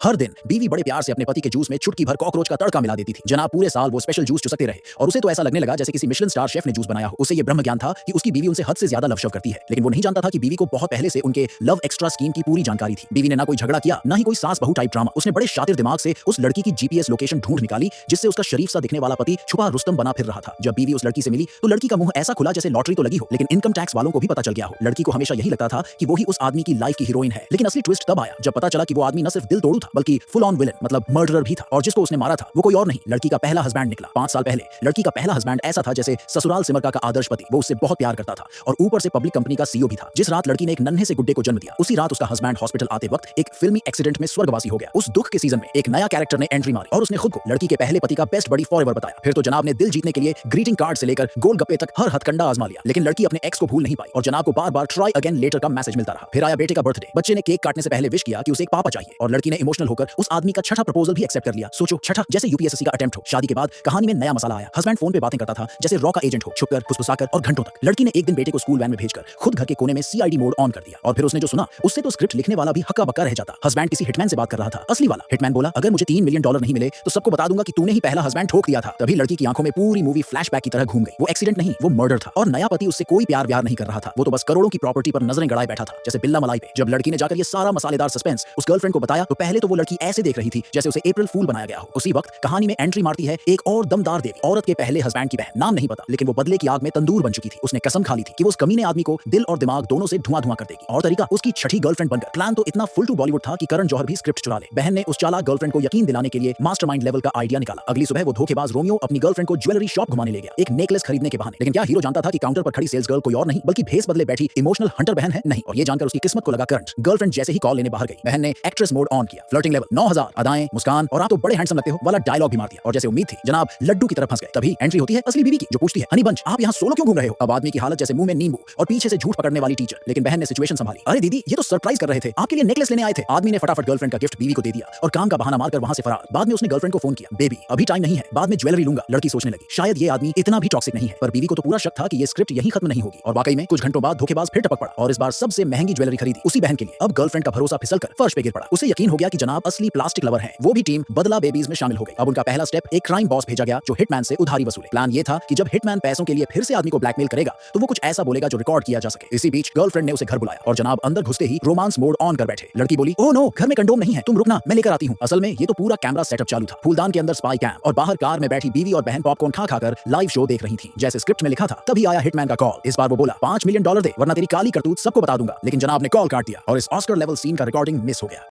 हर दिन बीवी बड़े प्यार से अपने पति के जूस में चुटकी भर कॉकरोच का तड़का मिला देती थी। जनाब पूरे साल वो स्पेशल जूस चुसकते रहे और उसे तो ऐसा लगने लगा जैसे किसी मिशेलिन स्टार शेफ ने जूस बनाया हो। उसे ये ब्रह्म ज्ञान था कि उसकी बीवी उनसे हद से ज्यादा लव शव करती है, लेकिन वो नहीं जानता था कि बीवी को बहुत पहले से उनके लव एक्स्ट्रा स्कीम की पूरी जानकारी थी। बीवी ने ना कोई झगड़ा किया, ना ही कोई सास बहू टाइप ड्रामा। उसने बड़े शातिर दिमाग से उस लड़की की जीपीएस लोकेशन ढूंढ निकाली, जिससे उसका शरीफ सा दिखने वाला पति छुपा रुस्तम बना फिर रहा था। जब बीवी उस लड़की से मिली तो लड़की का मुंह ऐसा खुला जैसे लॉटरी तो लगी हो, लेकिन इनकम टैक्स वालों को भी पता चल गया हो। लड़की को हमेशा यही लगता था कि वो ही उस आदमी की लाइफ की हीरोइन है, लेकिन असली ट्विस्ट तब आया जब पता चला कि वो आदमी न सिर्फ दिल तोड़ू था बल्कि फुल ऑन विलन मतलब मर्डरर भी था। और जिसको उसने मारा था वो कोई और नहीं, लड़की का पहला हस्बैंड निकला। 5 साल पहले लड़की का पहला हस्बैंड ऐसा था जैसे ससुराल सिमरका का आदर्श पति। वो उससे बहुत प्यार करता था और ऊपर से पब्लिक कंपनी का सीईओ भी था। जिस रात लड़की ने एक नन्हे से गुड्डे को जन्म दिया, उसी रात उसका हस्बैंड हॉस्पिटल आते वक्त एक फिल्मी एक्सीडेंट में स्वर्गवासी हो गया। उस दुख के सीजन में एक नया कैरेक्टर ने एंट्री मारी और उसने खुद को लड़की के पहले पति का बेस्ट बडी फॉरएवर बताया। फिर तो जनाब ने दिल जीतने के लिए ग्रीटिंग कार्ड से लेकर गोलगप्पे तक हर हथकंडा आजमा लिया, लेकिन लड़की अपने एक्स को भूल नहीं पाई और जनाब को बार बार ट्राई अगेन लेटर का मैसेज मिलता रहा। फिर आया बेटे का बर्थडे। बच्चे ने केक काटने से पहले विश किया कि उसे एक पापा चाहिए और लड़की ने इमोशनल होकर उस आदमी का छठा प्रपोजल भी एक्सेप्ट कर लिया। सोचो, छठा, जैसे यूपीएससी का अटेम्प्ट हो। शादी के बाद कहानी में नया मसाला आया। हस्बैंड फोन पे बातें करता था जैसे रॉ का एजेंट हो, छुपकर, फुसफुसाकर और घंटों तक। लड़की ने एक दिन बेटे को स्कूल वैन में भेजकर खुद घर के कोने में सीआईडी मोड ऑन कर दिया और फिर उसने जो सुना उससे तो स्क्रिप्ट लिखने वाला भी हक्का बक्का रह जाता। हस्बैंड किसी हिटमैन से बात कर रहा था, असली वाला। हिटमैन बोला, अगर मुझे $3 मिलियन नहीं मिले तो सबको बता दूंगा कि तूने ही पहला हस्बैंड ठोक दिया था। तभी लड़की की आंखों में पूरी मूवी फ्लैशबैक की तरह घूम गई। वो एक्सीडेंट नहीं, वो मर्डर था। और नया पति उससे कोई प्यार व्यार नहीं कर रहा था, वो तो बस करोड़ों की प्रॉपर्टी पर नजरें गड़ाए बैठा था जैसे बिल्ला मलाई पे। जब लड़की ने जाकर ये सारा मसालेदार सस्पेंस उस गर्लफ्रेंड को बताया तो पहले तो वो लड़की ऐसे देख रही थी जैसे उसे अप्रैल फूल बनाया गया हो। उसी वक्त कहानी में एंट्री मारती है एक और दमदार देवी, औरत के पहले हस्बैंड की बहन। नाम नहीं पता, लेकिन वो बदले की आग में तंदूर बन चुकी थी। उसने कसम खा ली थी कि वो उस कमीने आदमी को दिल और दिमाग दोनों से धुआं धुआं कर देगी। और तरीका, उसकी छठी गर्लफ्रेंड बनकर। प्लान तो इतना फुल टू बॉलीवुड था कि करण जौहर भी स्क्रिप्ट चुरा ले। बहन ने उस चालाक गर्लफ्रेंड को यकीन दिलाने के लिए मास्टरमाइंड लेवल का आइडिया निकाला। अगली सुबह वो धोखेबाज रोमियो अपनी गर्लफ्रेंड को ज्वेलरी शॉप घुमाने ले गया, एक नेकलेस खरीदने के बहाने। लेकिन क्या हीरो जानता था कि काउंटर पर खड़ी सेल्स गर्ल कोई और नहीं बल्कि भेस बदले बैठी इमोशनल हंटर बहन है? नहीं। और ये जानकर उसकी किस्मत को लगा करंट। गर्लफ्रेंड जैसे ही कॉल लेने बाहर गई, बहन ने एक्ट्रेस मोड ऑन किया। फ्लर्टिंग लेवल 9000, अदाएं, मुस्कान और आप तो बड़े हैंडसम लगते हो वाला डायलॉग भी मार दिया। और जैसे उम्मीद थी, जनाब लड्डू की तरफ फंस गए। तभी एंट्री होती है असली बीवी की, जो पूछती है, हनी बंच, आप यहाँ सोलो क्यों घूम रहे हो? अब आदमी की हालत जैसे मुंह में नींबू और पीछे से झूठ पकड़ने वाली टीचर। लेकिन बहन ने सिचुएशन संभाली। अरे दीदी, ये तो सरप्राइज कर रहे थे, आपके लिए नेकलेस लेने आए थे। आदमी ने फटाफट गर्लफ्रेंड का गिफ्ट बीवी को दे दिया और काम का बहाना मारकर वहां से फरार। बाद में उसने गर्लफ्रेंड को फोन किया, बेबी अभी टाइम नहीं है, बाद में ज्वेलरी लूंगा। लड़की सोचने लगी शायद ये आदमी इतना भी टॉक्सिक नहीं है, पर बीवी को तो पूरा शक था कि ये स्क्रिप्ट यहीं खत्म नहीं होगी। और वाकई में कुछ घंटों बाद धोखेबाज फिर टपक पड़ा और इस बार सबसे महंगी ज्वेलरी खरीदी उसी बहन के लिए। अब गर्लफ्रेंड का भरोसा फिसलकर फर्श पे गिर पड़ा। उसे यकीन हो गया कि जनाब असली प्लास्टिक लवर हैं। वो भी टीम बदला बेबीज में शामिल हो गई। अब उनका पहला स्टेप, एक क्राइम बॉस भेजा गया जो हिटमैन से उधारी वसूले। प्लान ये था कि जब हिटमैन पैसों के लिए फिर से आदमी को ब्लैकमेल करेगा तो वो कुछ ऐसा बोलेगा जो रिकॉर्ड किया जा सके। इसी बीच गर्लफ्रेंड ने उसे घर बुलाया और जनाब अंदर घुसते ही रोमांस मोड ऑन कर बैठे। लड़की बोली, ओह नो, घर में कंडोम नहीं है, तुम रुकना, मैं लेकर आती हूँ। असल में ये तो पूरा कैमरा सेटअप चालू था। फूलदान के अंदर स्पाई कैम और बाहर कार में बैठी बीवी और बहन पॉपकॉर्न खा खाकर लाइव शो देख रही थी जैसे स्क्रिप्ट में लिखा था। तभी आया हिटमैन का कॉल। इस बार वो बोला, $5 मिलियन दे वरना तेरी काली करतूत सबको बता दूंगा। लेकिन जनाब ने कॉल काट दिया और इस ऑस्कर लेवल सीन का रिकॉर्डिंग मिस हो गया।